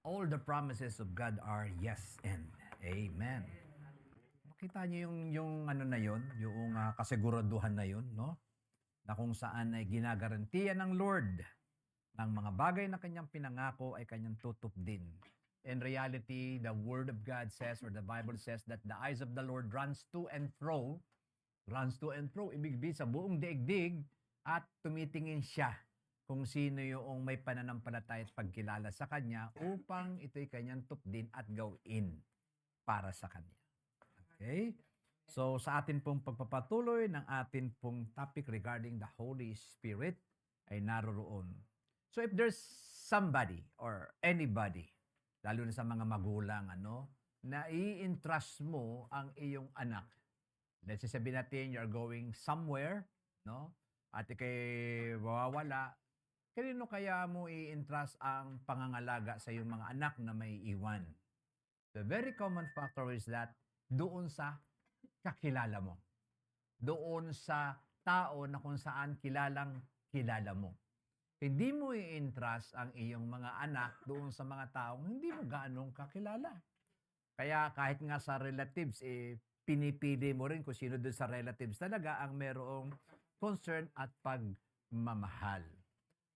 all the promises of God are yes and amen. Makita niyo yung ano na yun, yung kasiguraduhan na yun, no? Na kung saan ay ginagarantiya ng Lord ng mga bagay na kanyang pinangako ay kanyang tutupdin. In reality, the Word of God says, or the Bible says, that the eyes of the Lord runs to and fro, ibig sabihin sa buong daigdig, at tumitingin siya kung sino yung may pananampalataya at pagkilala sa Kanya upang ito'y Kanyang tupdin at gawin para sa Kanya. Okay? So, sa atin pong pagpapatuloy ng atin pong topic regarding the Holy Spirit ay naroroon. So, if there's somebody or anybody, lalo na sa mga magulang, na i-entrust mo ang iyong anak. Let's say sabihin natin, you're going somewhere, no? At ikay mawawala, kanino kaya mo i-entrust ang pangangalaga sa iyong mga anak na may iwan? The very common factor is that doon sa kakilala mo. Doon sa tao na kung saan kilalang kilala mo. Hindi mo i-entrust ang iyong mga anak doon sa mga taong hindi mo gaanong kakilala. Kaya kahit nga sa relatives, pinipili mo rin kung sino doon sa relatives talaga ang merong concern at pagmamahal.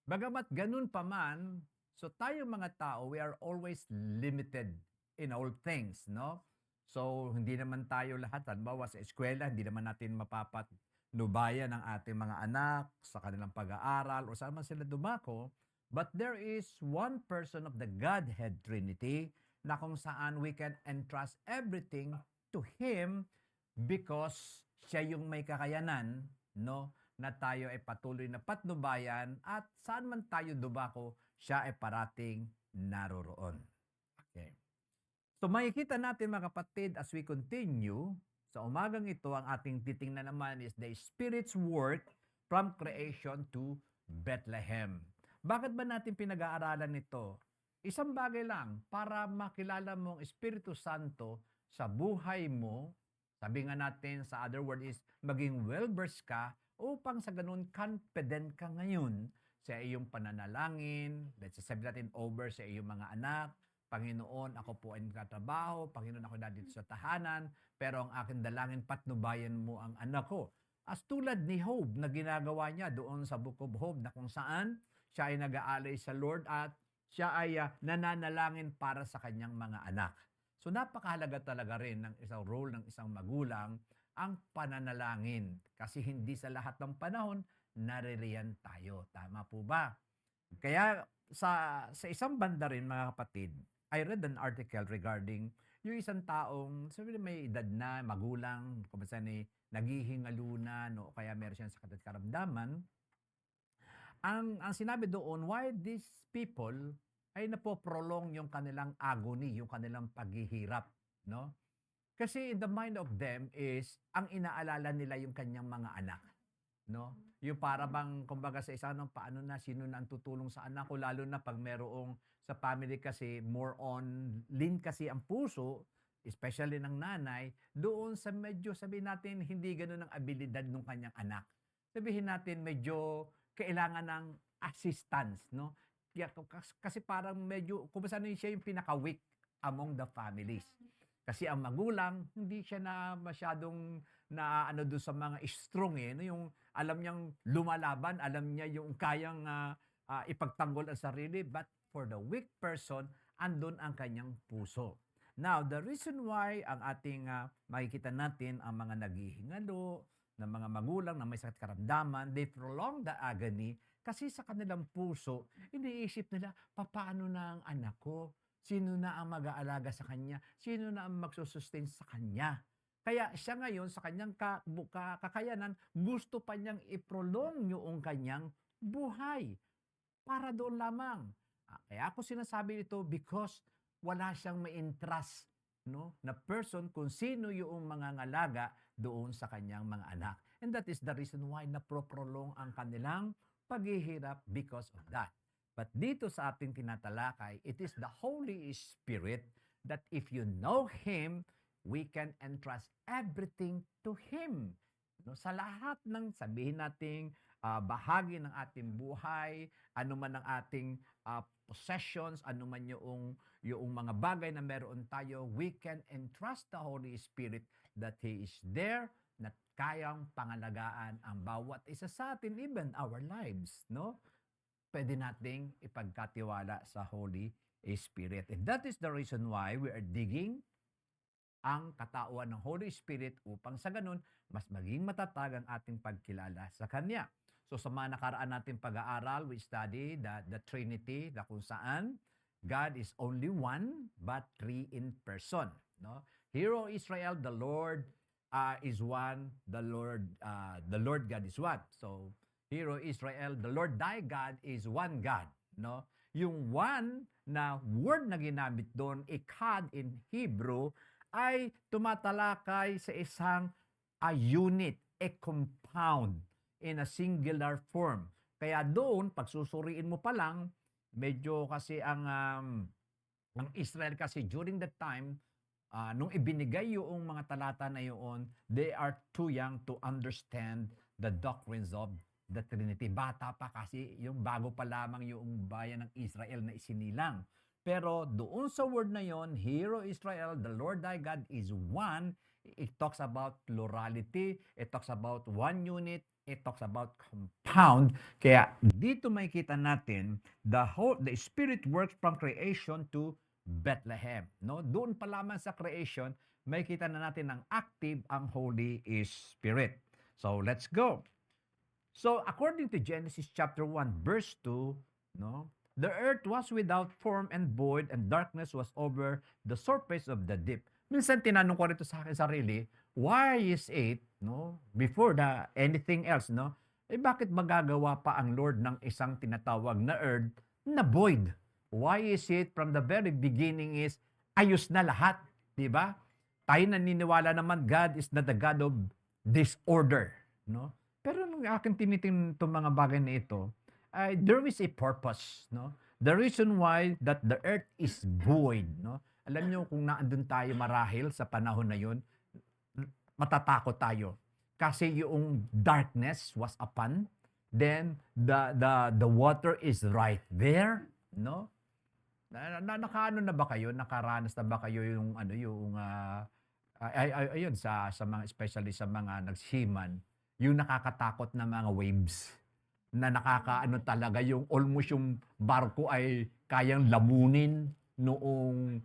Bagamat ganun pa man, so tayong mga tao, we are always limited in all things, no? So, hindi naman tayo lahat, halimbawa sa eskwela, hindi naman natin mapapatnubayan ang ating mga anak sa kanilang pag-aaral o saan man sila dumako. But there is one person of the Godhead Trinity na kung saan we can entrust everything to Him because siya yung may kakayanan, no? Na tayo ay patuloy na patnubayan at saan man tayo dumako, siya ay parating naroroon. Okay. So makikita natin mga kapatid as we continue, sa umagang ito ang ating titingnan naman is the Spirit's work from creation to Bethlehem. Bakit ba natin pinag-aaralan ito? Isang bagay lang, para makilala mo ang Espiritu Santo sa buhay mo, sabi nga natin sa other word is maging well-versed ka upang sa ganun confident ka ngayon sa iyong pananalangin, let's say sabi natin over sa iyong mga anak, Panginoon, ako po ay nagtatrabaho, Panginoon, ako dito sa tahanan, pero ang aking dalangin, patnubayan mo ang anak ko. As tulad ni Job na ginagawa niya doon sa Book of Job na kung saan siya ay nag-aalay sa Lord at siya ay nananalangin para sa kanyang mga anak. So napakahalaga talaga rin ng isang role ng isang magulang ang pananalangin kasi hindi sa lahat ng panahon naririyan tayo. Tama po ba? Kaya sa isang banda rin mga kapatid, I read an article regarding yung isang taong sabi na may edad na, magulang, kung saan naghihingalo na, no, kaya meron siyang sakit at karamdaman. Ang sinabi doon, why these people ay napoprolong yung kanilang agony, yung kanilang paghihirap, no? Kasi in the mind of them is, ang inaalala nila yung kanyang mga anak, no? Yung para bang, kumbaga sa isa, no, paano na, sino na ang tutulong sa anak ko, lalo na pag merong sa family kasi, more on lean kasi ang puso, especially ng nanay, doon sa medyo, sabihin natin, hindi ganun ang abilidad ng kanyang anak. Sabihin natin, medyo kailangan ng assistance, no? Kasi parang medyo, kung saan siya yung pinaka-weak among the families. Kasi ang magulang, hindi siya na masyadong na ano doon sa mga strong no? Yung alam niyang lumalaban, alam niya yung kayang ipagtanggol ang sarili, but for the weak person, andun ang kanyang puso. Now, the reason why ang ating makikita natin ang mga naghihingalo, ng mga magulang na may sakit karamdaman, they prolong the agony kasi sa kanilang puso, iniisip nila, paano na ang anak ko? Sino na ang mag-aalaga sa kanya? Sino na ang magsusustain sa kanya? Kaya siya ngayon sa kanyang kakayanan, gusto pa niyang i-prolong yung kanyang buhay. Para doon lamang. Kaya ako sinasabi ito because wala siyang ma-entrust, no, na person kung sino yung mga ngalaga doon sa kanyang mga anak. And that is the reason why naproprolong ang kanilang paghihirap because of that. But dito sa ating tinatalakay, it is the Holy Spirit that if you know Him, we can entrust everything to Him. No, sa lahat ng sabihin nating bahagi ng ating buhay, ano man ang ating possessions, ano man yung mga bagay na meron tayo, we can entrust the Holy Spirit that He is there, na kayang pangalagaan ang bawat isa sa atin, even our lives, no? Pwede nating ipagkatiwala sa Holy Spirit. And that is the reason why we are digging ang katauhan ng Holy Spirit upang sa ganun, mas maging matatag ang ating pagkilala sa Kanya. So sa mga nakaraan natin pag-aaral, we study the Trinity, na kung saan God is only one, but three in person. No? Hear, O Israel, the Lord is one, the Lord God is one. So, hear, O Israel, the Lord thy God is one God. No? Yung one na word na ginamit doon, echad in Hebrew, ay tumatalakay sa isang unit, a compound in a singular form. Kaya doon, pag susuriin mo pa lang, medyo kasi ang Israel kasi during that time, nung ibinigay yung mga talata na yun, they are too young to understand the doctrines of the Trinity. Bata pa kasi, yung bago pa lamang yung bayan ng Israel na isinilang. Pero doon sa word na yon, Hear, O Israel, the Lord thy God is one. It talks about plurality. It talks about one unit. It talks about compound. Kaya dito makikita natin the Spirit works from creation to Bethlehem. No? Doon pa lamang sa creation, makikita na natin ang active ang Holy Spirit. So let's go. So according to Genesis chapter 1 verse 2, no? The earth was without form and void, and darkness was over the surface of the deep. Minsan tinanong ko rito sa akin sarili, why is it, no, before anything else, no? Bakit magagawa pa ang Lord ng isang tinatawag na earth na void? Why is it from the very beginning is ayos na lahat, di ba? Tayo naniniwala naman God is not the God of disorder, no? Pero nung akin tinitingnan itong mga bagay na ito, there is a purpose, no? The reason why that the earth is void, no? Alam niyo kung naandun tayo marahil sa panahon na yun, matatakot tayo. Kasi yung darkness was upon, then the water is right there, no? Nakaano na ba kayo? Nakaranas na ba kayo yung ayun sa mga especially sa mga nagsiman, yung nakakatakot na mga waves na nakakaano talaga yung almost yung barko ay kayang lamunin noong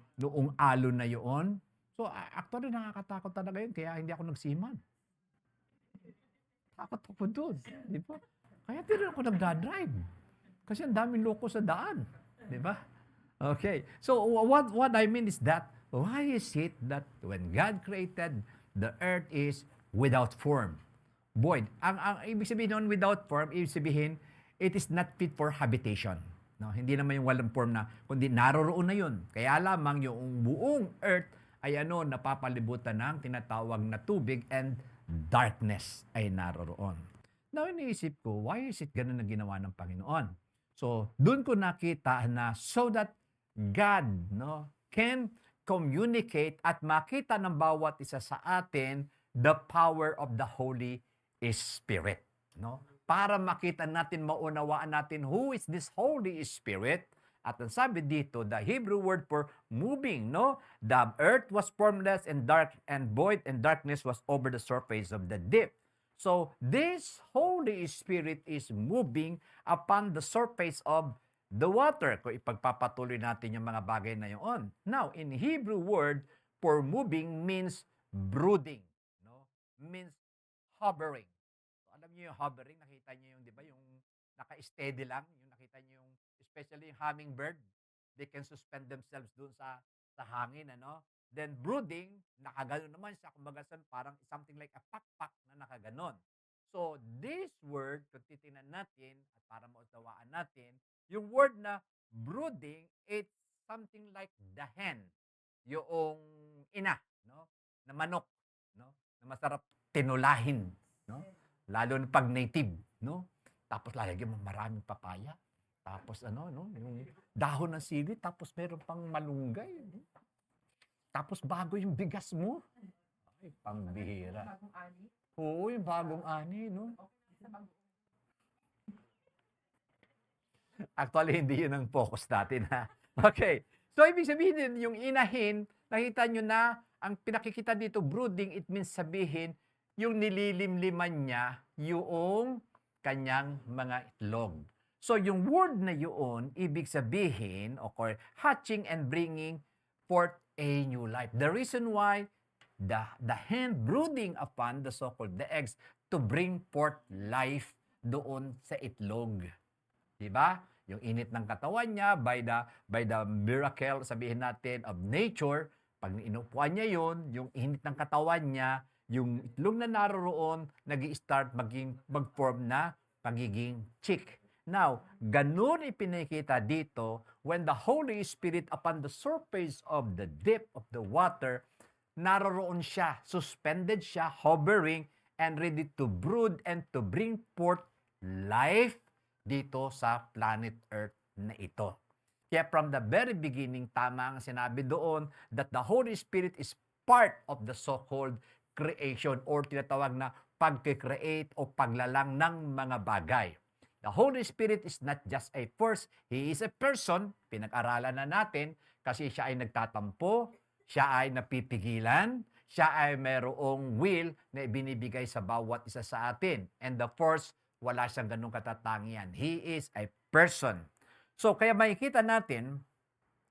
alon na yun. So actually nakakatakot talaga yun kaya hindi ako nagsiman. Takot ako doon, di ba? Kaya hindi ako nagdadrive. Kasi ang daming loko sa daan, di ba? Okay. So what I mean is that why is it that when God created the earth is without form? Void. Ang ibig sabihin nun without form, ibig sabihin, it is not fit for habitation. No? Hindi naman yung walang form na, kundi naroroon na yun. Kaya lamang yung buong earth ay napapalibutan ng tinatawag na tubig and darkness ay naroroon. Now, iniisip ko, why is it ganun na ginawa ng Panginoon? So, doon ko nakita na so that God can communicate at makita ng bawat isa sa atin the power of the Holy Spirit, no? Para makita natin, maunawaan natin who is this Holy Spirit. At ang sabi dito, the Hebrew word for moving, no? The earth was formless and dark and void, and darkness was over the surface of the deep. So this Holy Spirit is moving upon the surface of the water. Kung ipagpapatuloy natin yung mga bagay na yun. Now, in Hebrew word for moving means brooding, no? Means hovering. So, alam niyo yung hovering, nakita niyo yung, di ba, yung naka-steady lang, yung nakita niyo yung, especially yung hummingbird, they can suspend themselves doon sa hangin, ano? Then brooding, nakaganon naman siya, kumbaga parang something like a pakpak na nakaganon. So, this word, kung titingnan natin, at para mautawaan natin, yung word na brooding, it's something like the hen, yung ina, no? Na manok, no? Na masarap tinulahin, no? Lalo na pag native, no? Tapos lalagyan mo maraming papaya. Tapos no? Yung dahon ng sili, tapos meron pang malunggay. No? Tapos bago yung bigas mo. Ay, pambihira. Oo, yung bagong ani, no? Actually, hindi yun ang focus natin, ha? Okay. So, ibig sabihin din, yung inahin, nakita nyo na, ang pinakikita dito, brooding, it means sabihin, yung nililimliman niya, yung kanyang mga itlog. So, yung word na yun, ibig sabihin, okay, hatching and bringing forth a new life. The reason why the hen brooding upon the so-called the eggs to bring forth life doon sa itlog. 'Di ba? Yung init ng katawan niya by the miracle sabihin natin of nature, pag inupuan niya yon, yung init ng katawan niya, yung itlog na naroroon, nag-i-start mag-form na pagiging chick. Now, ganun ipinakita dito when the Holy Spirit upon the surface of the depth of the water, naroroon siya, suspended siya, hovering, and ready to brood and to bring forth life dito sa planet Earth na ito. Kaya from the very beginning, tama ang sinabi doon that the Holy Spirit is part of the so-called creation or tinatawag na pagkikreate o paglalang ng mga bagay. The Holy Spirit is not just a force, He is a person. Pinag-aralan na natin kasi siya ay nagtatampo, siya ay napipigilan, siya ay mayroong will na ibinibigay sa bawat isa sa atin. And the force, wala siyang ganung katatangian. He is a person. So, kaya makikita natin,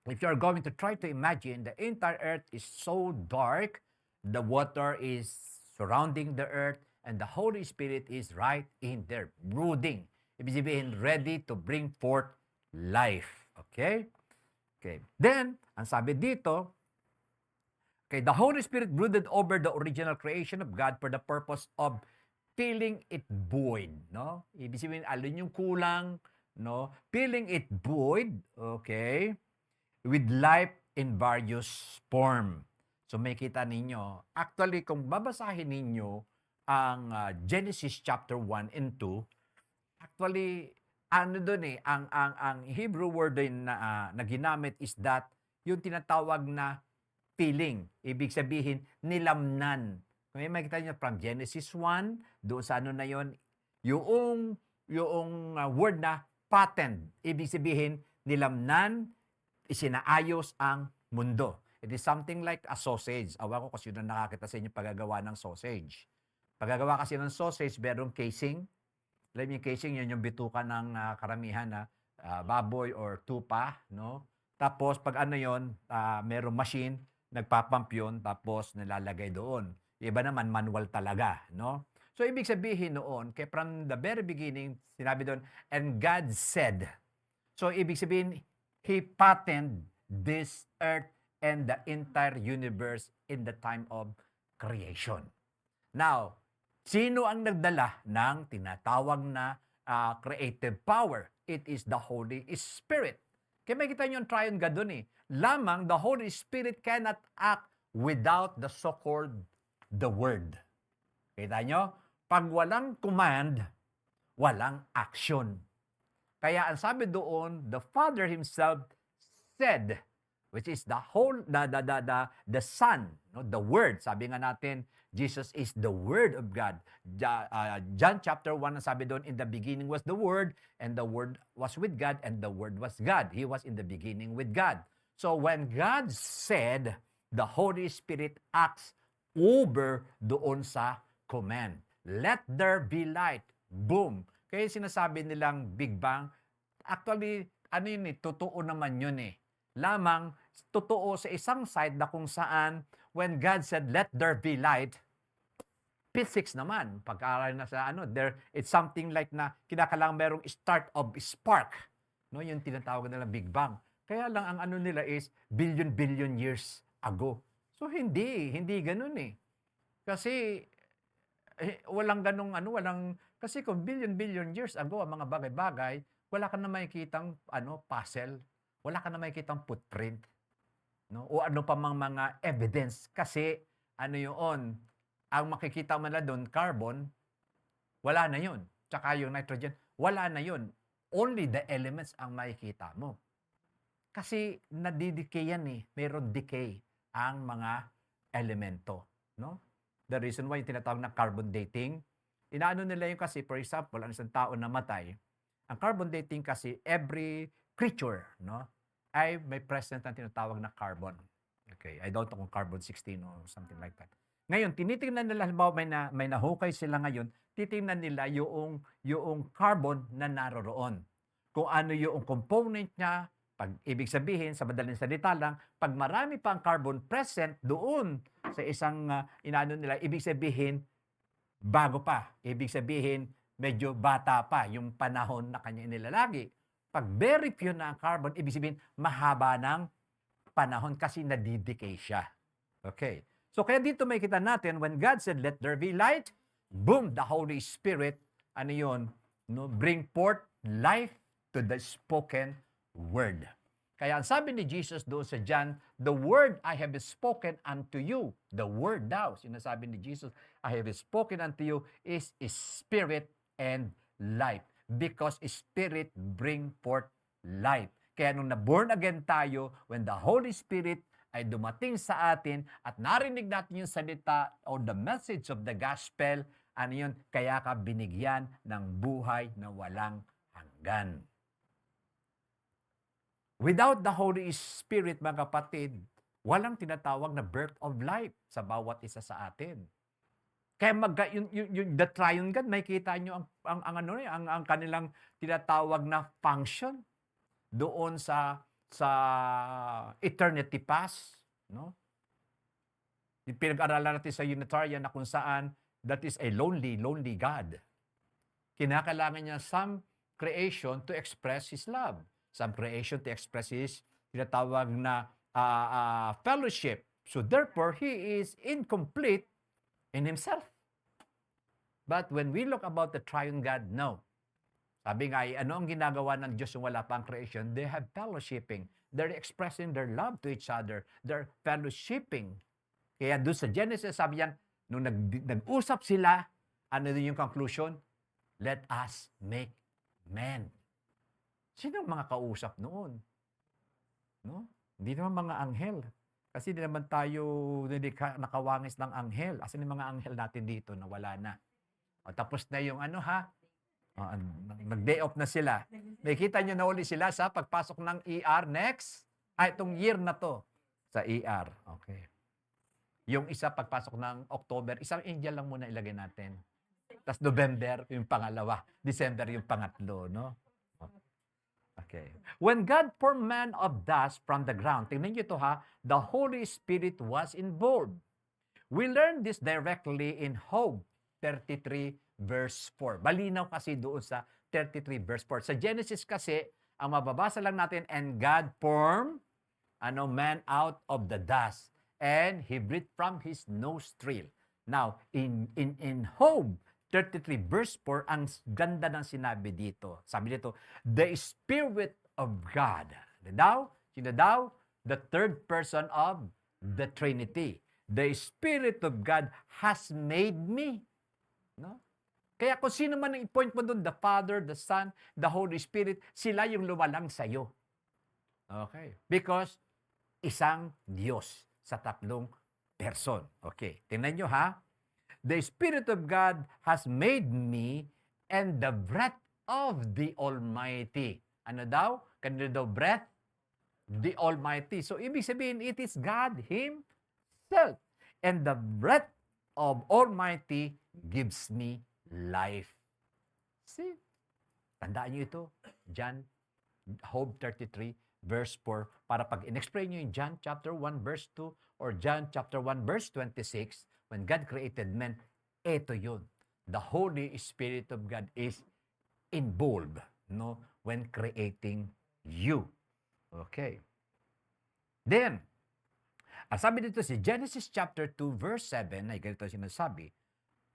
if you are going to try to imagine, the entire earth is so dark, the water is surrounding the earth, and the Holy Spirit is right in there, brooding. Ibig sabihin, ready to bring forth life. Okay? Okay. Then, ang sabi dito, okay, the Holy Spirit brooded over the original creation of God for the purpose of filling it void, no? Ibig sabihin, alin yung kulang, no? Filling it void, okay, with life in various form. So may kita ninyo, actually kung babasahin ninyo ang Genesis chapter 1 and 2, actually ano doon ang Hebrew word din na ginamit is that yung tinatawag na feeling. Ibig sabihin nilamnan. May makita niyo from Genesis 1, doon sa ano na yon, yung word na pattern. Ibig sabihin nilamnan, isinaayos ang mundo. It is something like a sausage. Awa ko kasi yun nakakita sa inyo paggagawa ng sausage. Paggagawa kasi ng sausage, merong casing. Alam niyo yung casing, yun yung bituka ng karamihan na baboy or tupa, no? Tapos pag ano yon, merong machine, nagpapump yun, tapos nilalagay doon. Iba naman, manual talaga, no? So, ibig sabihin noon, kaya from the very beginning, sinabi doon, and God said. So, ibig sabihin, He patterned this earth and the entire universe in the time of creation. Now, sino ang nagdala ng tinatawag na creative power? It is the Holy Spirit. Kaya makikita nyo yung triune God dun eh. Lamang the Holy Spirit cannot act without the so-called the Word. Kita nyo? Pag walang command, walang action. Kaya ang sabi doon, the Father Himself said, which is the Son, no? The Word. Sabi nga natin, Jesus is the Word of God. John chapter 1, sabi doon, in the beginning was the Word, and the Word was with God, and the Word was God. He was in the beginning with God. So when God said, the Holy Spirit acts over doon sa command. Let there be light. Boom. Kaya sinasabi nilang Big Bang, actually, ano yun eh, totoo naman yun eh. Lamang, totoo sa isang side na kung saan, when God said, let there be light, physics naman, pag-aaral na sa ano, it's something like na kinakailangan merong start of spark. No, yung tinatawag nila Big Bang. Kaya lang ang ano nila is billion years ago. So hindi ganun eh. Kasi walang ganung ano, kasi kung billion years ago ang mga bagay-bagay, wala ka na makikitang puzzle, wala ka na makikitang footprint, no? O ano pa mga evidence kasi ano 'yon, ang makikita mo na doon carbon, wala na 'yon. Tsaka yung nitrogen, wala na 'yon. Only the elements ang makikita mo. Kasi nadidecay yan eh. Mayroon decay ang mga elemento, no? The reason why yung tinatawag na carbon dating, inaano nila yung kasi, for example, ang isang tao namatay, Ang carbon dating kasi, every creature, no, ay may present na tinatawag na carbon. Okay, I don't know kung carbon 16 or something like that. Ngayon, tinitingnan nila, halimbawa may nahukay sila ngayon, titingnan nila yung carbon na naroroon. Kung ano yung component niya, pag ibig sabihin, sa madaling salita lang, pag marami pa ang carbon present doon sa isang inano nila, ibig sabihin, bago pa. Ibig sabihin, medyo bata pa yung panahon na kanya inilalagi. Pag very few na ang carbon, ibig sabihin, mahaba ng panahon kasi nadidecay siya. Okay. So kaya dito may kita natin, when God said, let there be light, boom, the Holy Spirit, ano yun, no, bring forth life to the spoken word. Kaya ang sabi ni Jesus doon sa John, the word I have spoken unto you, the word daw, sinasabi ni Jesus, I have spoken unto you is spirit and life. Because spirit bring forth life. Kaya nung na-born again tayo, when the Holy Spirit ay dumating sa atin at narinig natin yung salita or the message of the gospel, ano yun, kaya ka binigyan ng buhay na walang hanggan. Without the Holy Spirit, mga kapatid, walang tinatawag na birth of life sa bawat isa sa atin. Kaya yung the triune God, may kita nyo ang kanilang tinatawag na function doon sa eternity past, no? Yung pinag-aralan natin sa Unitarian na kung saan that is a lonely God. Kinakailangan niya some creation to express His love. Some creation to express His tinatawag na fellowship. So therefore, He is incomplete in Himself. But when we look about the triune God, no. Sabi nga, ano ang ginagawa ng Diyos yung wala pang creation? They have fellowshipping. They're expressing their love to each other. They're fellowshipping. Kaya doon sa Genesis, sabi yan, nung nag-usap sila, ano din yung conclusion? Let us make man. Sino ang mga kausap noon? No? Hindi naman mga anghel. Kasi hindi naman tayo nakawangis ng anghel. Asan yung mga anghel natin dito na wala na? O, tapos na yung nag-day off na sila. Nakikita nyo na uli sila sa pagpasok ng ER next. Itong year na to sa ER. Okay. Yung isa pagpasok ng October, isang angel lang muna ilagay natin. Tapos November, yung pangalawa. December, yung pangatlo, no? Okay. When God formed man of dust from the ground, tingnan nyo ito the Holy Spirit was involved. We learn this directly in Job 33 verse 4. Malinaw kasi doon sa 33 verse 4. Sa Genesis kasi, ang mababasa lang natin, and God formed man out of the dust, and He breathed from His nostril. Now, in Job 33 verse 4, ang ganda ng sinabi dito. Sabi dito, the Spirit of God. Sino daw? The third person of the Trinity. The Spirit of God has made me. No? Kaya kung sino man ang i-point mo doon, the Father, the Son, the Holy Spirit, sila yung lumalang sa'yo. Okay. Because isang Diyos sa tatlong person. Okay. Tingnan nyo The Spirit of God has made me and the breath of the Almighty. Ano daw? Kanino daw breath? The Almighty. So, ibig sabihin, it is God Himself. And the breath of Almighty gives me life. See? Tandaan nyo ito. Job 33, verse 4. Para pag in-explain nyo yung John chapter 1, verse 2, or John chapter 1, verse 26, when God created man, ito yun. The Holy Spirit of God is involved, no, when creating you. Okay. Then, sabi dito si Genesis chapter 2, verse 7, ay ganito sinasabi,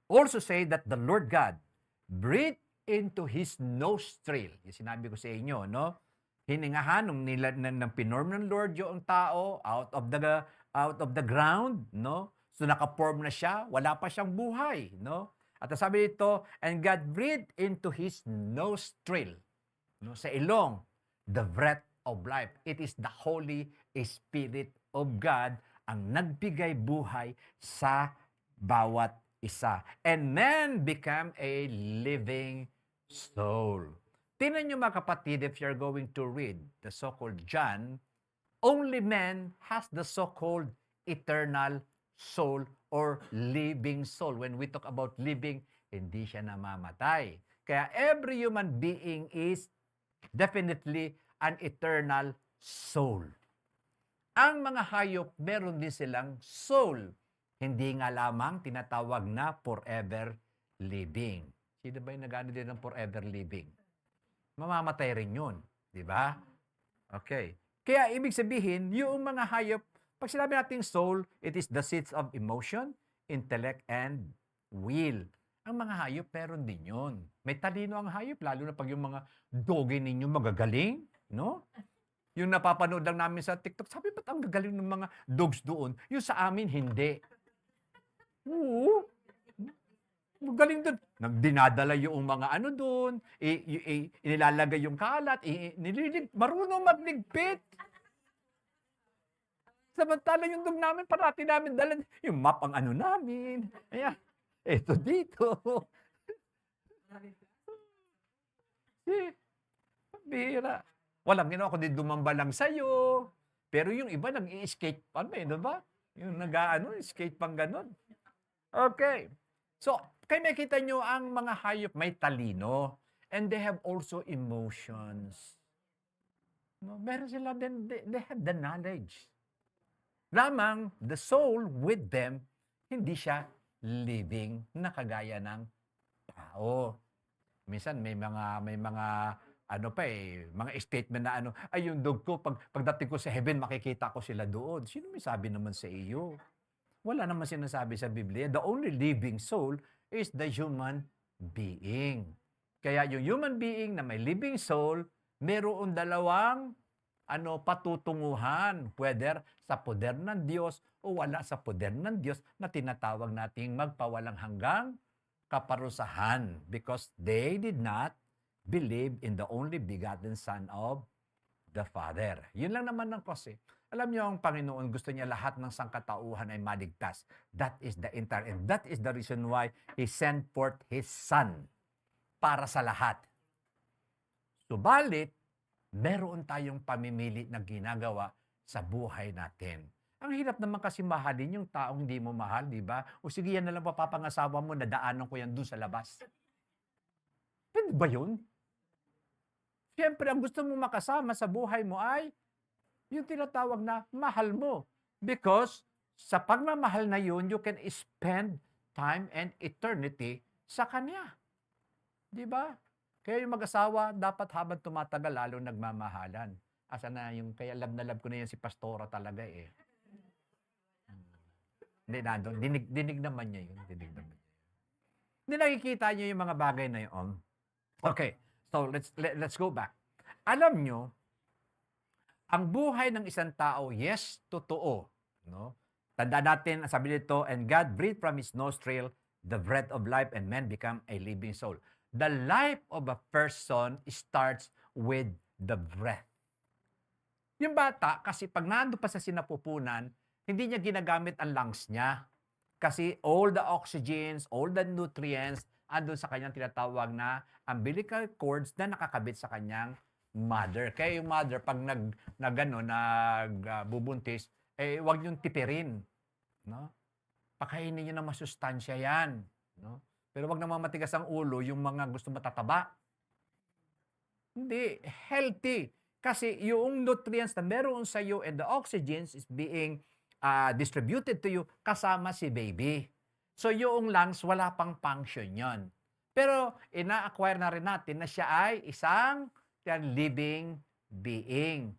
also say that the Lord God breathed into His nostril. Yung sinabi ko sa inyo, no? Hiningahan nang pinorm ng Lord yung tao out of the ground, no? So naka-form na siya, wala pa siyang buhay, no? At sabi dito, and God breathed into His nostril, no? Sa ilong, the breath of life. It is the Holy Spirit of God ang nagbigay buhay sa bawat isa. And man became a living soul. Tingnan nyo mga kapatid, if you're going to read the so-called John, only man has the so-called eternal soul or living soul. When we talk about living, hindi siya namamatay. Kaya every human being is definitely an eternal soul. Ang mga hayop, meron din silang soul. Hindi nga lamang tinatawag na forever living. Sino ba yung nag-ano din ng forever living? Mamamatay rin yun. Di ba? Okay. Kaya ibig sabihin, yung mga hayop, pag sinabi natin soul, it is the seats of emotion, intellect, and will. Ang mga hayop, meron din yun. May talino ang hayop, lalo na pag yung mga doge ninyo magagaling, no? Yung napapanood lang namin sa TikTok, sabi, ba't ang gagaling ng mga dogs doon? Yung sa amin, hindi. Oo. Magaling doon. Dinadala yung mga ano doon, inilalagay yung kalat, marunong magligpit. Samantala yung dog namin, parati namin dala, yung map ang ano namin. Ayan, eto dito. Bira. Walang ginawa ko din dumamba lang sa'yo. Pero yung iba nag-i-skate pa, ba? Yung skate pang ganon. Okay. So, kayo makita nyo ang mga hayop may talino. And they have also emotions. No, meron sila din, they have the knowledge. Lamang, the soul with them, hindi siya living na kagaya ng tao. Minsan may mga mga statement na ay yung dog ko pagdating ko sa heaven makikita ko sila doon. Sino may sabi naman sa iyo? Wala naman sinasabi sa Biblia. The only living soul is the human being. Kaya yung human being na may living soul, mayroon dalawang patutunguhan, whether sa poder ng Diyos o wala sa poder ng Diyos na tinatawag nating magpawalang hanggang kaparusahan because they did not believe in the only begotten Son of the Father. Yun lang naman ang kasi. Alam niyo, ang Panginoon gusto niya lahat ng sangkatauhan ay maligtas. That is the entire, and that is the reason why He sent forth His Son para sa lahat. Subalit, meron tayong pamimili na ginagawa sa buhay natin. Ang hirap naman kasi mahalin yung taong hindi mo mahal, di ba? O sige, yan na lang papapangasawa mo, nadaanan ko yan dun sa labas. Pwede ba yun? Siyempre, ang gusto mo makasama sa buhay mo ay yung tinatawag na mahal mo. Because sa pagmamahal na yun, you can spend time and eternity sa Kanya. Di ba? Kaya yung mag-asawa, dapat habang tumatagal, lalo nagmamahalan. Asa na yung, kaya love na love ko na yan si Pastora talaga eh. Hindi, dinig naman niya yun. Dinig naman niya. Hindi nakikita niyo yung mga bagay na yun. Okay, so let's go back. Alam nyo, ang buhay ng isang tao, yes, totoo. No? Tanda natin, sabi nito, and God breathed from His nostril the breath of life and man become a living soul. The life of a person starts with the breath. Yung bata, kasi pag nando pa sa sinapupunan, hindi niya ginagamit ang lungs niya. Kasi all the oxygens, all the nutrients, andun sa kanyang tinatawag na umbilical cords na nakakabit sa kanyang mother. Kaya yung mother, pag nagbubuntis, huwag niyong tipirin. No? Pakainin niyo ng masustansya yan. No? Pero wag naman matigas ang ulo yung mga gusto matataba. Hindi. Healthy. Kasi yung nutrients na meron sa iyo and the oxygens is being distributed to you kasama si baby. So yung lungs, wala pang function yon. Pero ina-acquire na rin natin na siya ay isang living being.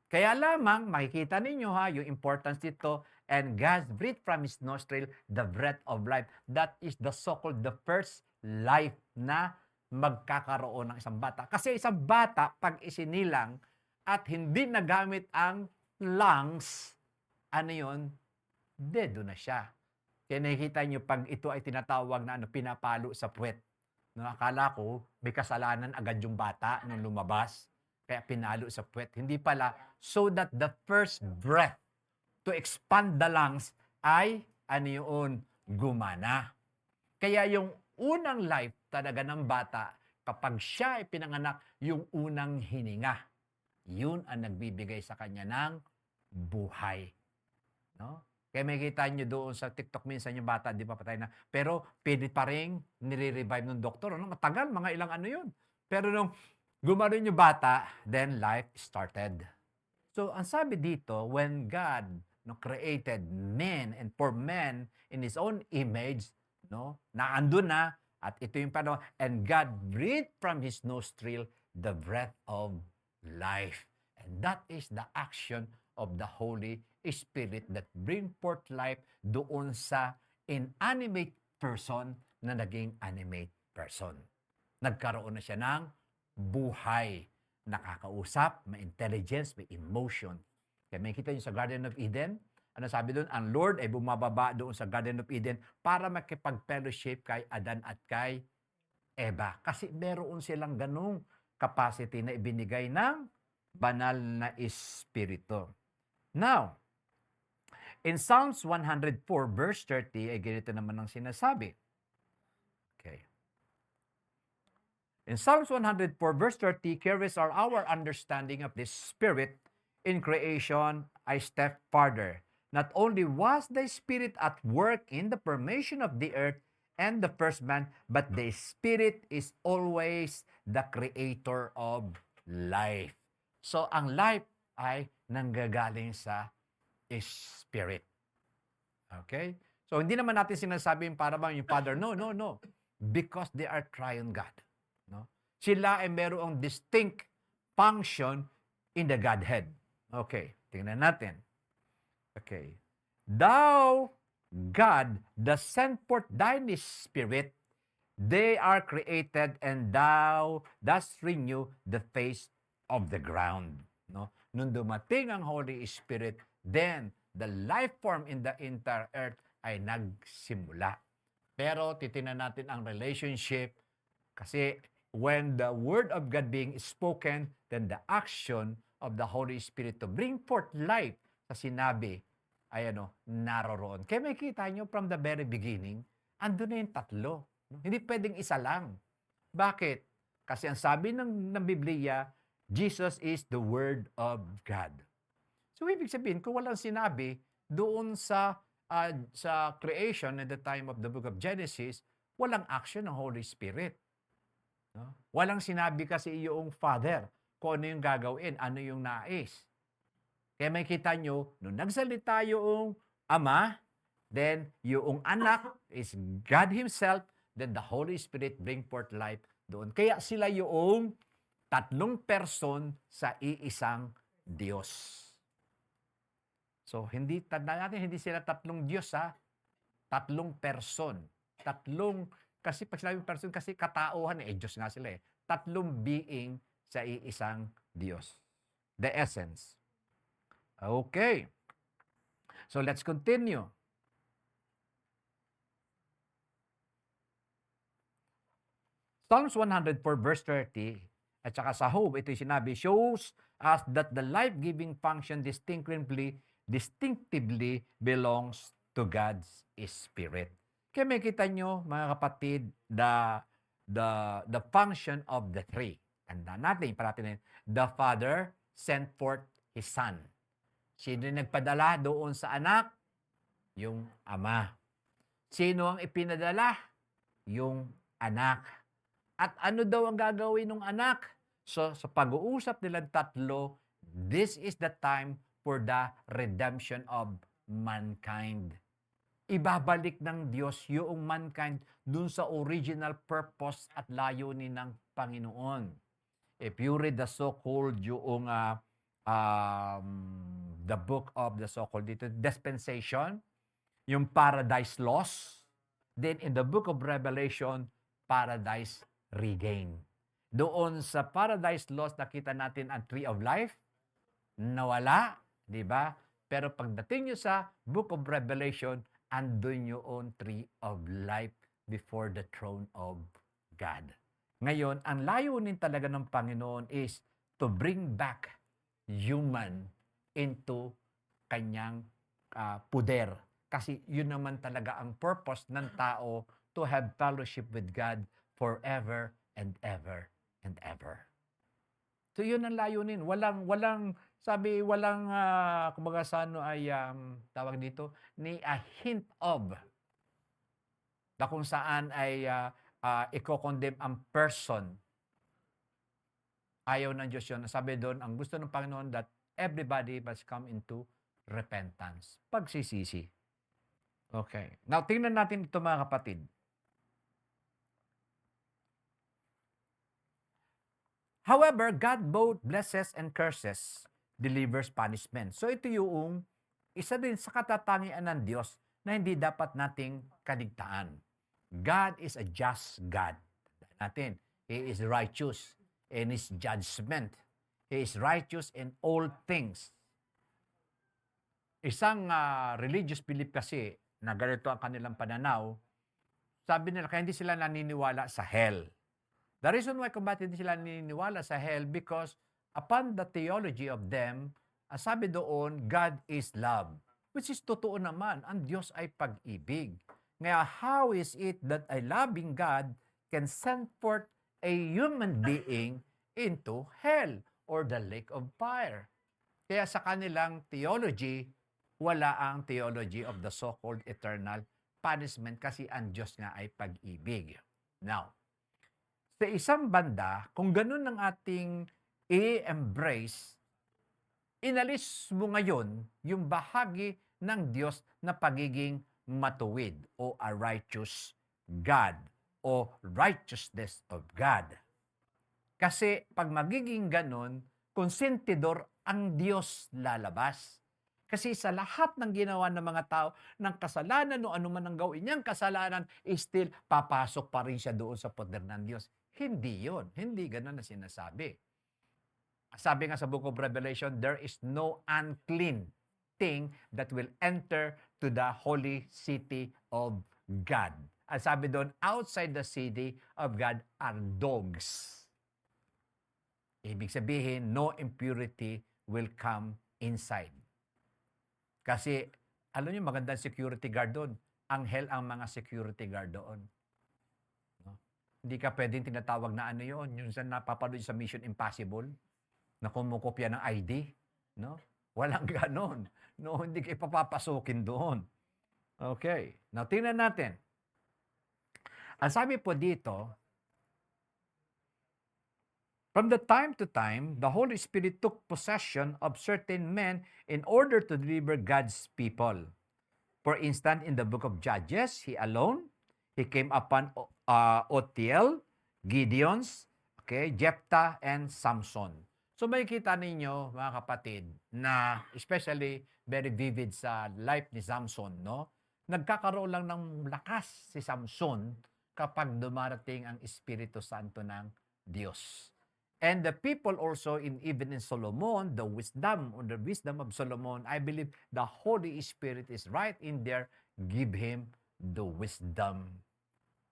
Kaya lamang, makikita ninyo yung importance dito, and God breathed from His nostril the breath of life. That is the so-called the first life na magkakaroon ng isang bata. Kasi isang bata, pag isinilang at hindi nagamit ang lungs, dedo na siya. Kaya nakikita nyo, pag ito ay tinatawag na pinapalo sa puwet. Akala ko, may kasalanan agad yung bata nung lumabas. Kaya pinalo sa puwet. Hindi pala, so that the first breath to expand the lungs ay, gumana. Kaya yung unang life talaga ng bata, kapag siya ay pinanganak, yung unang hininga, yun ang nagbibigay sa kanya ng buhay. No? Kaya may kita nyo doon sa TikTok minsan yung bata, di pa patay na. Pero pwede pa rin nire-revive ng doktor. Ano? Matagal, mga ilang ano yun. Pero nung gumanon yung bata, then life started. So, ang sabi dito, when God created men and for men in His own image, naandun na, at ito yung panahon, and God breathed from His nostril the breath of life. And that is the action of the Holy Spirit that bring forth life doon sa inanimate person na naging animate person. Nagkaroon na siya ng buhay. Nakakausap, may intelligence, may emotion. Kaya may kita nyo sa Garden of Eden, ano sabi doon? Ang Lord ay bumababa doon sa Garden of Eden para makipag-fellowship kay Adan at kay Eva. Kasi meron silang ganung capacity na ibinigay ng banal na Espiritu. Now, in Psalms 104 verse 30, ay ganito naman ang sinasabi. Okay. In Psalms 104 verse 30, carries our understanding of this Spirit in creation a step farther. Not only was the Spirit at work in the formation of the earth and the first man, but the Spirit is always the creator of life. So, ang life ay nanggagaling sa Spirit. Okay? So, hindi naman natin sinasabing para bang yung Father. No, no, no. Because they are triune God. No? Sila ay merong distinct function in the Godhead. Okay, tingnan natin. Okay. Thou, God, the sent forth thine Spirit, they are created, and thou dost renew the face of the ground. No? Nung dumating ang Holy Spirit, then the life form in the entire earth ay nagsimula. Pero titingnan natin ang relationship kasi when the Word of God being spoken, then the action of the Holy Spirit to bring forth life sa sinabi ay naroroon. Kaya may kita nyo from the very beginning, andun na yung tatlo. Hindi pwedeng isa lang. Bakit? Kasi ang sabi ng Biblia, Jesus is the Word of God. So, ibig sabihin, kung walang sinabi doon sa creation at the time of the book of Genesis, walang action ng Holy Spirit. No? Walang sinabi kasi yung Father kung ano yung gagawin, ano yung nais. Kaya may kita nyo, nung nagsalita yung Ama, then yung anak is God Himself, then the Holy Spirit bring forth life doon. Kaya sila yung tatlong person sa iisang Diyos. So, tandaan natin, hindi sila tatlong Diyos, ha? Tatlong person. Kasi pag sinabing person, kasi katauhan, Diyos nga sila eh. Tatlong being sa iisang Diyos. The essence. Okay. So, let's continue. Psalms 104 verse 30, at saka sa Job, ito yung sinabi, shows us that the life-giving function distinctively belongs to God's Spirit. Kaya may kita nyo, mga kapatid, the function of the three. Tandaan natin, parating the Father sent forth His Son. Sino yung nagpadala doon sa anak? Yung Ama. Sino ang ipinadala? Yung anak. At ano daw ang gagawin ng anak? So, sa pag-uusap nilang tatlo, this is the time for the redemption of mankind. Ibabalik ng Diyos yung mankind dun sa original purpose at layunin ng Panginoon. If you read the so-called the book of the so-called dispensation, yung paradise lost, then in the book of Revelation, paradise regain. Doon sa paradise lost, nakita natin ang tree of life, nawala, di ba? Pero pagdating nyo sa book of Revelation, andun yung tree of life before the throne of God. Ngayon, ang layunin talaga ng Panginoon is to bring back human into kanyang puder. Kasi yun naman talaga ang purpose ng tao to have fellowship with God forever and ever and ever. So yun ang layunin. Walang kumbaga sa ano ay tawag dito, ni a hint of na kung saan ay iko-condemn ang person. Ayaw ng Diyos yun. Sabi doon, ang gusto ng Panginoon that everybody must come into repentance. Pagsisisi. Okay. Now, tingnan natin ito mga kapatid. However, God both blesses and curses, delivers punishment. So ito yung isa din sa katatangian ng Diyos na hindi dapat nating kaligtaan. God is a just God. Natin, He is righteous in His judgment. He is righteous in all things. Isang religious belief kasi na ganito ang kanilang pananaw, sabi nila kaya hindi sila naniniwala sa hell. The reason why kung bakit hindi sila naniniwala sa hell because upon the theology of them, sabi doon, God is love. Which is totoo naman, ang Diyos ay pag-ibig. Ngayon, how is it that a loving God can send forth a human being into hell or the lake of fire? Kaya sa kanilang theology, wala ang theology of the so-called eternal punishment kasi ang Diyos nga ay pag-ibig. Now, sa isang banda, kung ganun ang ating i-embrace, inalis mo ngayon yung bahagi ng Diyos na pagiging matuwid o a righteous God o righteousness of God. Kasi pag magiging ganun, konsentidor ang Diyos lalabas. Kasi sa lahat ng ginawa ng mga tao, ng kasalanan o anuman ang gawin niyang kasalanan, still papasok pa rin siya doon sa poder ng Diyos. Hindi yun. Hindi ganun na sinasabi. Sabi nga sa Book of Revelation, there is no unclean thing that will enter to the holy city of God. At sabi doon, outside the city of God are dogs. Ibig sabihin, no impurity will come inside. Kasi, alam niyo, magandang security guard doon. Anghel ang mga security guard doon. No? Hindi ka pwedeng tinatawag na ano yun, yung sa napapanood sa Mission Impossible, na kumukopya ng ID. No? Walang ganon. No, hindi ka ipapapasukin doon. Okay. Now, tingnan natin. Ang sabi po dito, from the time to time, the Holy Spirit took possession of certain men in order to deliver God's people. For instance, in the book of Judges, he came upon Othiel, Gideons, Jephthah, and Samson. So makikita ninyo, mga kapatid, na especially very vivid sa life ni Samson, no? Nagkakaroon lang ng lakas si Samson kapag dumarating ang Espiritu Santo ng Diyos. And the people also, even in Solomon, the wisdom of Solomon, I believe the Holy Spirit is right in there, give him the wisdom.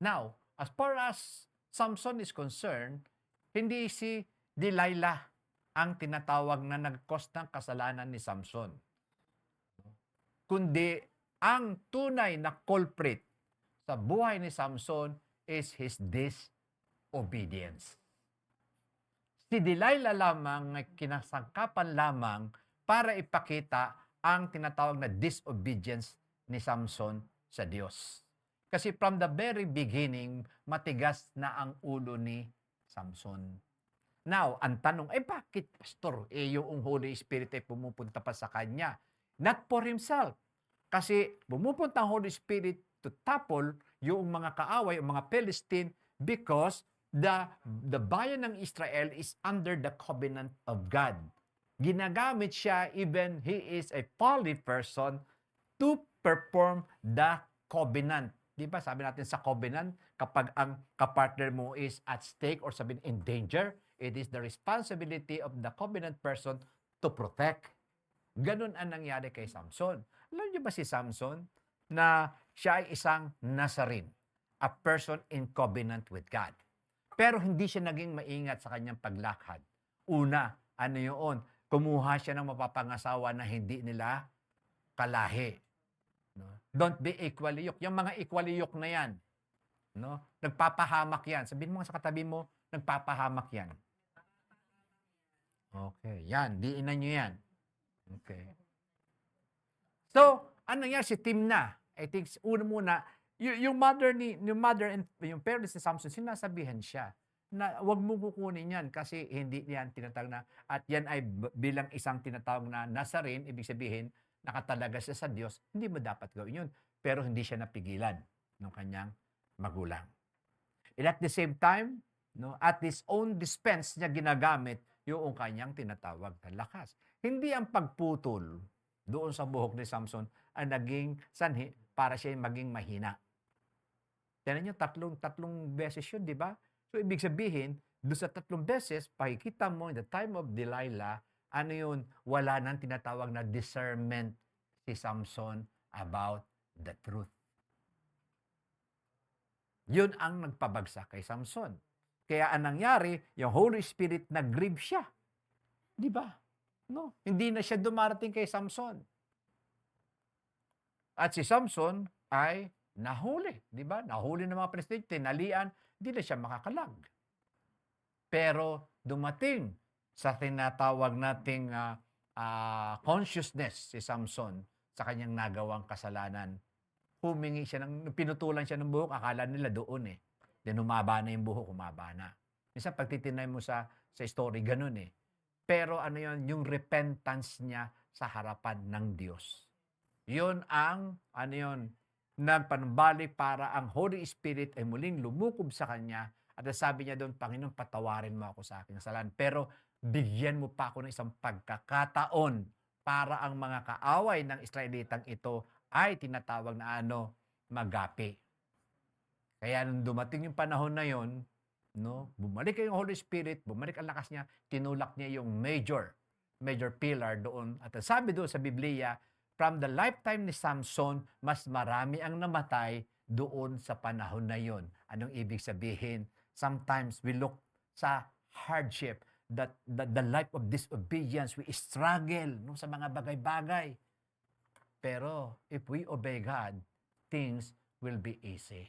Now, as far as Samson is concerned, hindi si Delilah ang tinatawag na nag-cause ng kasalanan ni Samson. Kundi ang tunay na culprit sa buhay ni Samson is his disobedience. Si Delilah lamang ay kinasangkapan lamang para ipakita ang tinatawag na disobedience ni Samson sa Diyos. Kasi from the very beginning, matigas na ang ulo ni Samson. Now, ang tanong, bakit, Pastor? Yung Holy Spirit ay pumupunta pa sa kanya. Not for himself. Kasi pumupunta ang Holy Spirit to topple yung mga kaaway, yung mga Philistine, because the bayan ng Israel is under the covenant of God. Ginagamit siya, even he is a holy person, to perform the covenant. Di ba? Sabi natin sa covenant, kapag ang kapartner mo is at stake or sabihin in danger, it is the responsibility of the covenant person to protect. Ganun ang nangyari kay Samson. Alam niyo ba si Samson na siya ay isang Nazarene, a person in covenant with God. Pero hindi siya naging maingat sa kanyang paglakad. Una, ano yun? Kumuha siya ng mapapangasawa na hindi nila kalahi. No? Don't be equally yoked. Yung mga equally yoked na yan, no? Nagpapahamak yan. Sabihin mo nga sa katabi mo, nagpapahamak yan. Okay, yan. Diinan nyo yan. Okay. So, ano nangyari? Si Timna. I think, una muna, yung mother and yung parents ni Samson, sinasabihan siya na wag mo kukunin yan kasi hindi yan tinatawag na, at yan ay bilang isang tinatawag na Nazarene, ibig sabihin, nakatalaga siya sa Diyos, hindi mo dapat gawin yun. Pero hindi siya napigilan ng kanyang magulang. And at the same time, no, at his own dispense niya ginagamit yung kanyang tinatawag na lakas. Hindi ang pagputol doon sa buhok ni Samson ang naging sanhi para siya maging mahina. Tignan niyo, tatlong beses yun, di ba? So, ibig sabihin, doon sa 3 beses, pakikita mo in the time of Delilah, ano yun, wala nang tinatawag na discernment si Samson about the truth. Yun ang nagpabagsak kay Samson. Kaya ang nangyari, yung Holy Spirit nag-grieve siya. Di ba? No, hindi na siya dumarating kay Samson. At si Samson ay nahuli, di ba? Nahuli ng mga presidente, tinalian, hindi na siya makakalag. Pero dumating sa tinatawag nating consciousness si Samson sa kanyang nagawang kasalanan. Humingi siya pinutulan siya ng buhok, akala nila doon eh. Then humaba na yung buhok, humaba na. Minsan pagtitinay mo sa story, ganun eh. Pero ano yun, yung repentance niya sa harapan ng Diyos. Yun ang, ano yun, nagpanumbalik para ang Holy Spirit ay muling lumukob sa kanya at sabi niya doon, Panginoon, patawarin mo ako sa aking kasalanan. Pero bigyan mo pa ako ng isang pagkakataon para ang mga kaaway ng Israelitang ito ay tinatawag na magapi. Kaya nung dumating yung panahon na yon, no, bumalik yung Holy Spirit, bumalik ang lakas niya, tinulak niya yung major pillar doon. At sabi doon sa Biblia, from the lifetime ni Samson, mas marami ang namatay doon sa panahon na yon. Anong ibig sabihin? Sometimes we look sa hardship, that the life of disobedience, we struggle no, sa mga bagay-bagay. Pero if we obey God, things will be easy.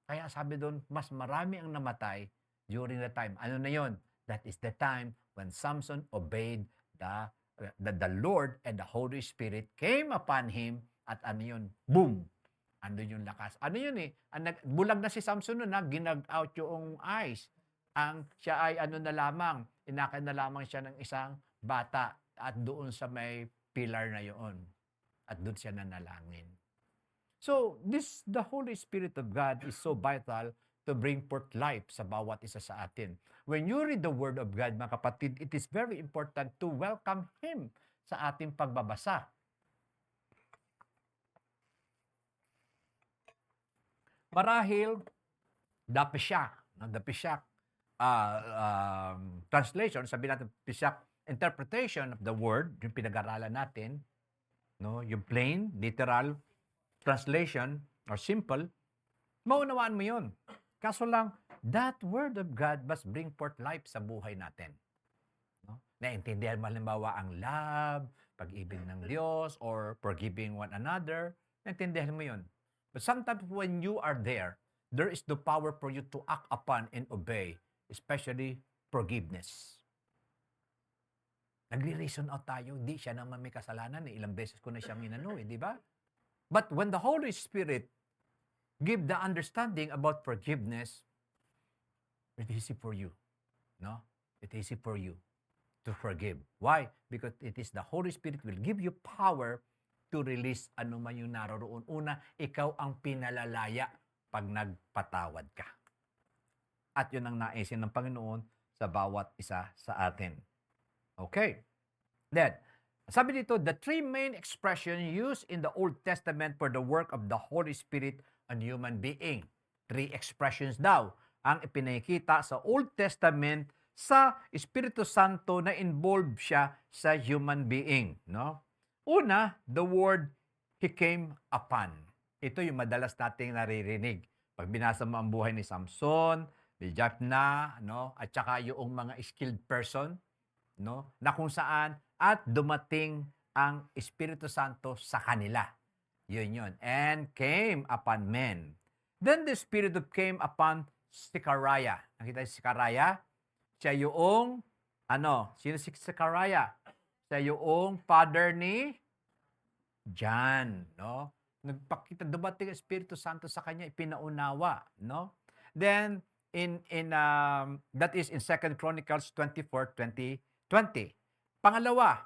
Kaya sabi doon, mas marami ang namatay during the time. Ano na yon? That is the time when Samson obeyed the Lord, and the Holy Spirit came upon him, at ano yun? Boom! Andun yung lakas. Ano yun eh? Bulag na si Samson nun, ginag-out yung eyes. Siya ay na lamang, inakay na lamang siya ng isang bata at doon sa may pillar na yun. At doon siya nanalangin. So, the Holy Spirit of God is so vital to bring forth life sa bawat isa sa atin. When you read the Word of God, mga kapatid, it is very important to welcome Him sa ating pagbabasa. Marahil, the Pesach translation, sabi natin Pesach interpretation of the Word, yung pinag-aralan natin, no, yung plain, literal translation, or simple, maunawaan mo yun. Kaso lang, that Word of God must bring forth life sa buhay natin. No? Naintindihan mo halimbawa ang love, pag-ibig ng Diyos, or forgiving one another, naintindihan mo yun. But sometimes when you are there is the power for you to act upon and obey, especially forgiveness. Nagre-reason out tayo, di siya naman may kasalanan, ilang beses ko na siyang inano, di ba? But when the Holy Spirit give the understanding about forgiveness, it's easy for you. No? It's easy for you to forgive. Why? Because it is the Holy Spirit will give you power to release ano man yung naroroon. Una, ikaw ang pinalalaya pag nagpatawad ka. At yun ang naisin ng Panginoon sa bawat isa sa atin. Okay. Then, sabi dito, the 3 main expressions used in the Old Testament for the work of the Holy Spirit on human being. 3 expressions daw ang ipinakita sa Old Testament sa Espiritu Santo na involved siya sa human being. No? Una, the word, He came upon. Ito yung madalas nating naririnig. Pag binasa mo ang buhay ni Samson, ni Jephthah, no? At saka yung mga skilled person, no? Na kung saan at dumating ang Espiritu Santo sa kanila. Yun. And came upon men. Then the Spirit of came upon Zechariah. Nakita si Zechariah? Siya yung, sino si Zechariah? Siya yung father ni John, no? Dumating ang Espiritu Santo sa kanya, ipinaunawa, no? Then, that is in 2 Chronicles 24:20. Pangalawa,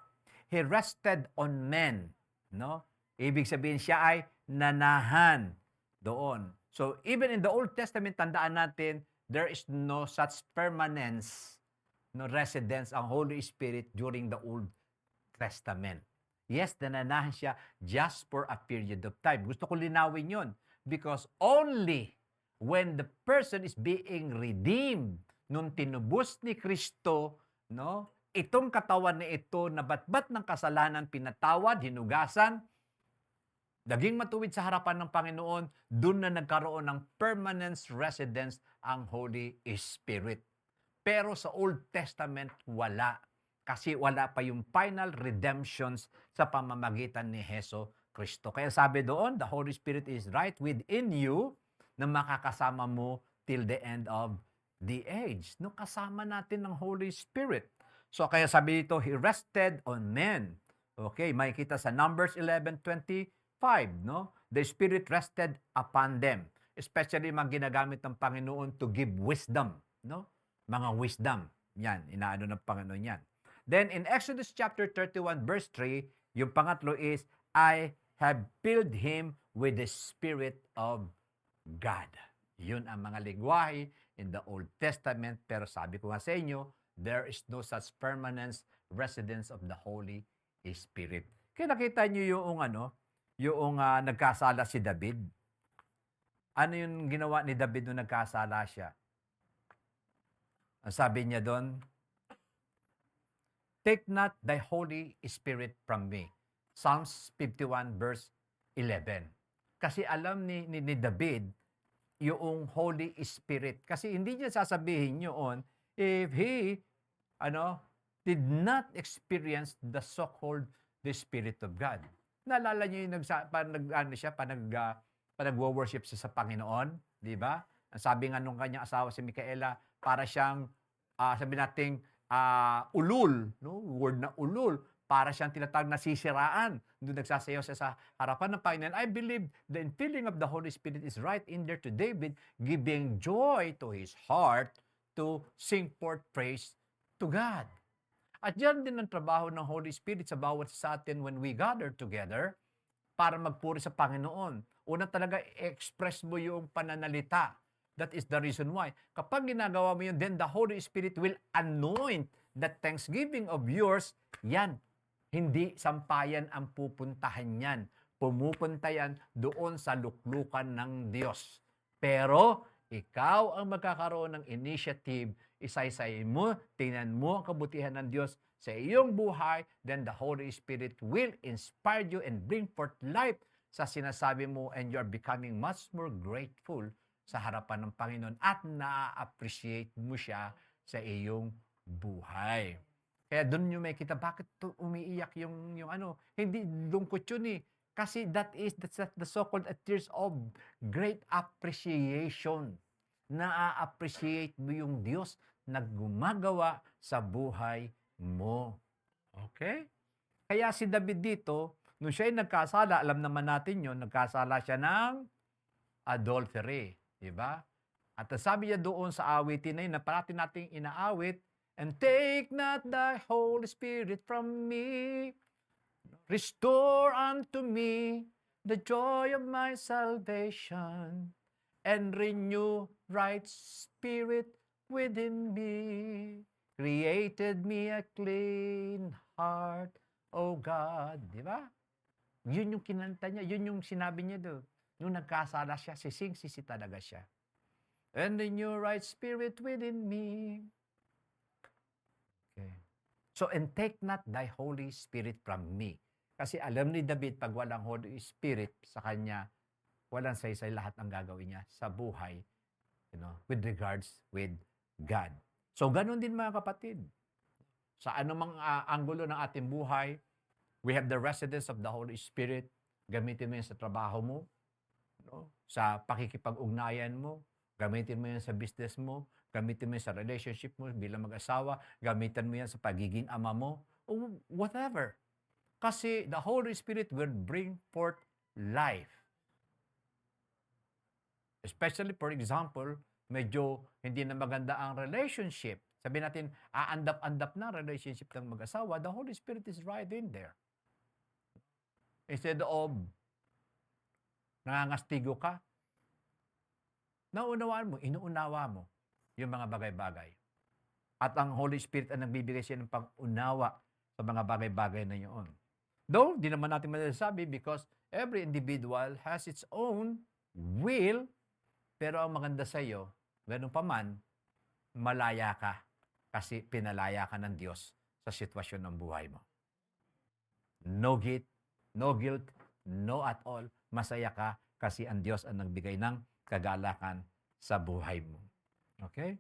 he rested on men, no? Ibig sabihin siya ay nanahan doon. So, even in the Old Testament, tandaan natin, there is no such permanence, no residence ang Holy Spirit during the Old Testament. Yes, nananahan siya just for a period of time. Gusto ko linawin yon because only when the person is being redeemed, nung tinubos ni Kristo, no, itong katawan na ito na batbat ng kasalanan, pinatawad, hinugasan, naging matuwid sa harapan ng Panginoon, doon na nagkaroon ng permanent residence ang Holy Spirit. Pero sa Old Testament, wala. Kasi wala pa yung final redemptions sa pamamagitan ni Heso Kristo. Kaya sabi doon, the Holy Spirit is right within you na makakasama mo till the end of the age. No, kasama natin ng Holy Spirit. So kaya sabi dito, he rested on men. Okay, makikita sa Numbers 11:25, no? The Spirit rested upon them. Especially mga ginagamit ng Panginoon to give wisdom, no? Mga wisdom. Yan, inaano ng Panginoon yan. Then in Exodus chapter 31 verse 3, yung pangatlo is, I have filled him with the Spirit of God. Yun ang mga lingwahe in the Old Testament. Pero sabi ko nga sa inyo, there is no such permanent residence of the Holy Spirit. Kaya nakita niyo yung nagkasala si David. Ano yung ginawa ni David nung nagkasala siya? Ang sabi niya doon, take not thy Holy Spirit from me. Psalms 51 verse 11. Kasi alam ni David yung Holy Spirit. Kasi hindi niya sasabihin yun if he did not experience the so-called the Spirit of God. Naalala niyo yung nag-worship siya sa Panginoon, di ba? Ang sabi nga nung kanyang asawa si Micaela, para siyang sabi nating ulul, no? Word na ulul, para siyang tinatawag na sisiraan. Doon nagsasayaw siya sa harapan ng Panginoon. I believe the infilling of the Holy Spirit is right in there to David, giving joy to his heart to sing forth praise to God. At yan din ang trabaho ng Holy Spirit sa bawat sa atin when we gather together para magpuri sa Panginoon. Una talaga, express mo yung pananalita. That is the reason why. Kapag ginagawa mo yun, then the Holy Spirit will anoint that thanksgiving of yours. Yan, hindi sampayan ang pupuntahan yan. Pumupunta yan doon sa luklukan ng Diyos. Pero, ikaw ang magkakaroon ng initiative, isaysay mo, tingnan mo ang kabutihan ng Diyos sa iyong buhay, then the Holy Spirit will inspire you and bring forth life sa sinasabi mo, and you are becoming much more grateful sa harapan ng Panginoon at na-appreciate mo siya sa iyong buhay. Kaya doon nyo may kita, bakit umiiyak yung hindi lungkot yun eh. Kasi that's the so-called tears of great appreciation. Na-appreciate mo yung Diyos na gumagawa sa buhay mo. Okay? Kaya si David dito, nung siya ay nagkasala, alam naman natin yun, nagkasala siya ng adultery. Diba? At sabi niya doon sa awitin na yun, na parati nating inaawit, and take not thy Holy Spirit from me, restore unto me the joy of my salvation, and renew right spirit within me. Created me a clean heart, O God. Diba? Yun yung kinanta niya, yun yung sinabi niya doon. Nung nagkasala siya, sising-sisi talaga siya. And the new right spirit within me. Okay. So, and take not thy Holy Spirit from me. Kasi alam ni David, pag walang Holy Spirit sa kanya, walang saysay lahat ang gagawin niya sa buhay, with regards with God. So, ganun din mga kapatid. Sa anumang anggulo ng ating buhay, we have the residence of the Holy Spirit. Gamitin mo yan sa trabaho mo. no? Sa pakikipag-ugnayan mo, gamitin mo yan sa business mo, gamitin mo yan sa relationship mo bilang mag-asawa, gamitin mo yan sa pagiging ama mo, o whatever. Kasi the Holy Spirit will bring forth life. Especially, for example, medyo hindi na maganda ang relationship. Sabihin natin, aandap-andap na ang relationship ng mag-asawa, the Holy Spirit is right in there. Instead of nangangastigo ka, naunawaan mo, inuunawa mo yung mga bagay-bagay. At ang Holy Spirit ang nagbibigay siya ng pang-unawa sa mga bagay-bagay na yun. Though, di naman natin masasabi because every individual has its own will, pero ang maganda sa iyo, ganun pa man, malaya ka kasi pinalaya ka ng Diyos sa sitwasyon ng buhay mo. No guilt, no at all. Masaya ka kasi ang Diyos ang nagbigay ng kagalakan sa buhay mo. Okay?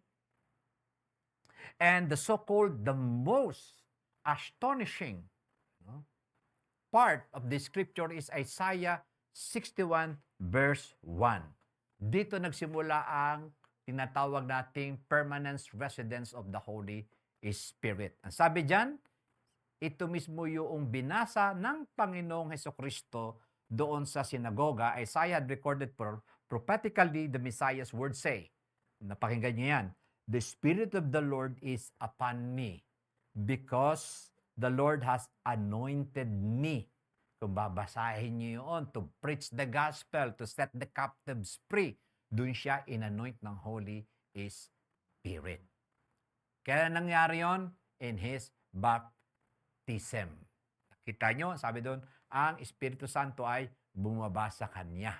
And the so-called the most astonishing part of the scripture is Isaiah 61 verse 1. Dito nagsimula ang tinatawag nating permanent residence of the Holy Spirit. Ang sabi diyan, ito mismo yung binasa ng Panginoong Hesukristo doon sa sinagoga. Isaiah had recorded prophetically the Messiah's word say. Napakinggan niyo yan. The Spirit of the Lord is upon me because the Lord has anointed me. Kung babasahin niyo yun, to preach the gospel, to set the captives free, doon siya in-anoint ng Holy Spirit. Kaya nangyari yon in His baptism. Kita nyo, sabi doon, ang Espiritu Santo ay bumaba sa Kanya.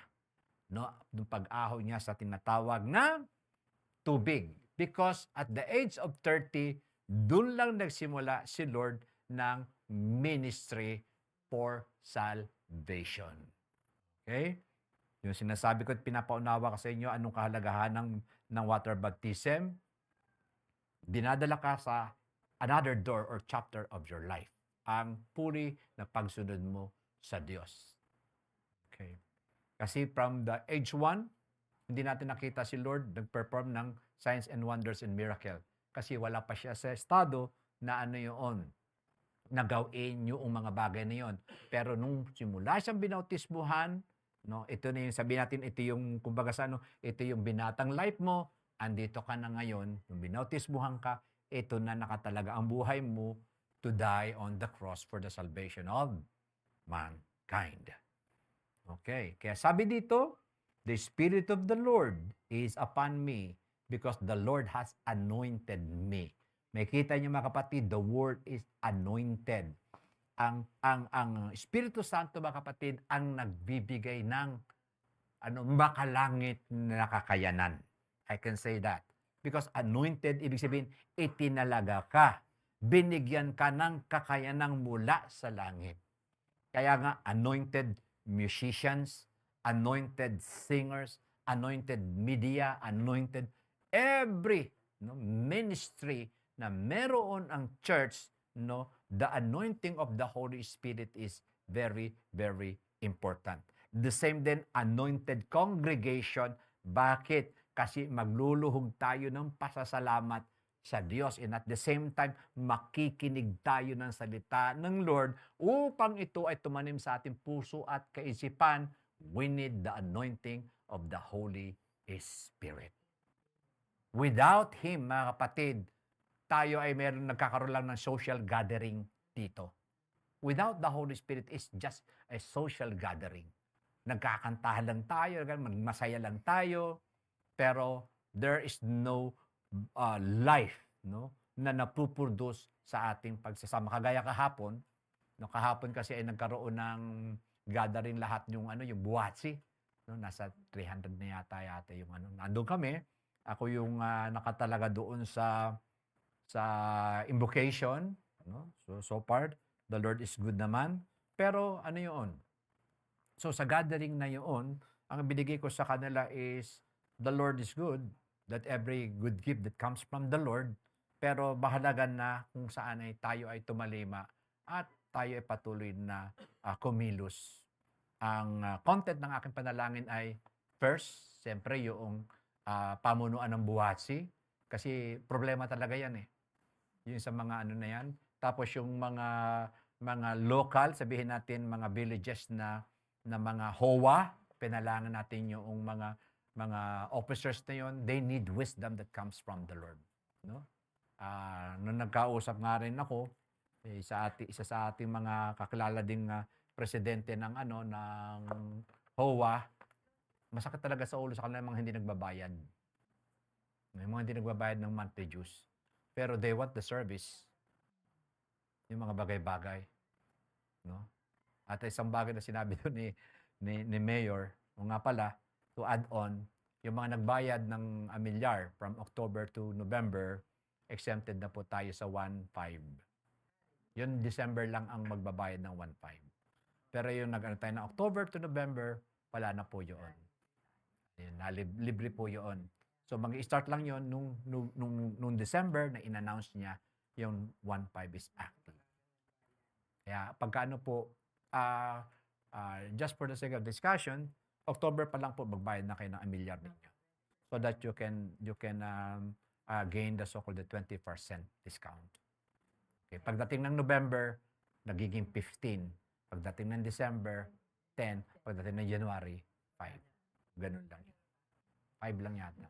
No? Yung pag-ahon niya sa tinatawag na tubig. Because at the age of 30, doon lang nagsimula si Lord ng ministry for salvation. Okay? Yung sinasabi ko at pinapaunawa ko sa inyo, anong kahalagahan ng water baptism? Dinadala ka sa another door or chapter of your life. Ang puri na pagsunod mo sa Diyos. Okay? Kasi from the age 1, hindi natin nakita si Lord nag-perform ng signs and wonders and miracle. Kasi wala pa siya sa estado na ano yun, nagawin yung mga bagay na yun. Pero nung simula siyang binautismuhan, no, ito na yung sabi natin, ito yung, kumbaga sa ano, ito yung binatang life mo, andito ka na ngayon, yung binautismuhan ka, ito na nakatalaga ang buhay mo to die on the cross for the salvation of mankind. Okay, kaya sabi dito, the Spirit of the Lord is upon me because the Lord has anointed me. May kita niyo mga kapatid, the word is anointed. Ang Espiritu Santo mga kapatid ang nagbibigay ng makalangit na kakayanan. I can say that. Because anointed, ibig sabihin, itinalaga ka. Binigyan ka ng kakayanang mula sa langit. Kaya nga, anointed musicians, anointed singers, anointed media, anointed every ministry na meron ang church, the anointing of the Holy Spirit is very, very important. The same din, anointed congregation. Bakit? Kasi magluluhog tayo ng pasasalamat sa Diyos and at the same time, makikinig tayo ng salita ng Lord upang ito ay tumanim sa ating puso at kaisipan. We need the anointing of the Holy Spirit. Without Him, mga kapatid, tayo ay nagkakaroon lang ng social gathering dito. Without the Holy Spirit, it's just a social gathering. Nagkakantahan lang tayo, masaya lang tayo, pero there is no life na napuproduce sa ating pagsasama. Kagaya kahapon, kahapon kasi ay nagkaroon ng gathering lahat yung buhatsi. Nasa 300 na yata yung nandun kami. Ako yung nakatalaga doon sa invocation. So far, the Lord is good naman. Pero yun? So sa gathering na yun, ang binigay ko sa kanila is, the Lord is good, that every good gift that comes from the Lord, pero mahalaga na kung saan ay tayo ay tumalima at tayo ay patuloy na kumilos. Ang content ng aking panalangin ay First, siyempre yung pamunuan ng buhatsi. Kasi problema talaga yan eh. Yung sa mga ano na yan. Tapos yung mga local, sabihin natin mga villages na mga HOA, pinalangan natin yung mga officers na yon, they need wisdom that comes from the Lord. No? Nung nagkausap nga rin ako, isa sa ating mga kakilala ding presidente ng HOA, masakit talaga sa ulo sa kanila mga hindi nagbabayad. May mga hindi nagbabayad ng monthly dues. Pero they want the service. Yung mga bagay-bagay. No? At isang bagay na sinabi doon ni Mayor, o nga pala, to add on, yung mga nagbayad ng amilyar from October to November, exempted na po tayo sa 1.5. Yun, December lang ang magbabayad ng 1.5. Pero yung tayo na October to November, wala na po yun. Yun, libre po yun. So mag-start lang yun nung December na in-announce niya yung 1.5 is active. Kaya pagkaano po, just for the sake of discussion, October pa lang po magbayad na kayo ng amilyar ninyo. So that you can gain the so-called 20% discount. Okay. Pagdating ng November, nagiging 15. Pagdating ng December, 10. Pagdating ng January, 5. Ganun lang. 5 lang yata.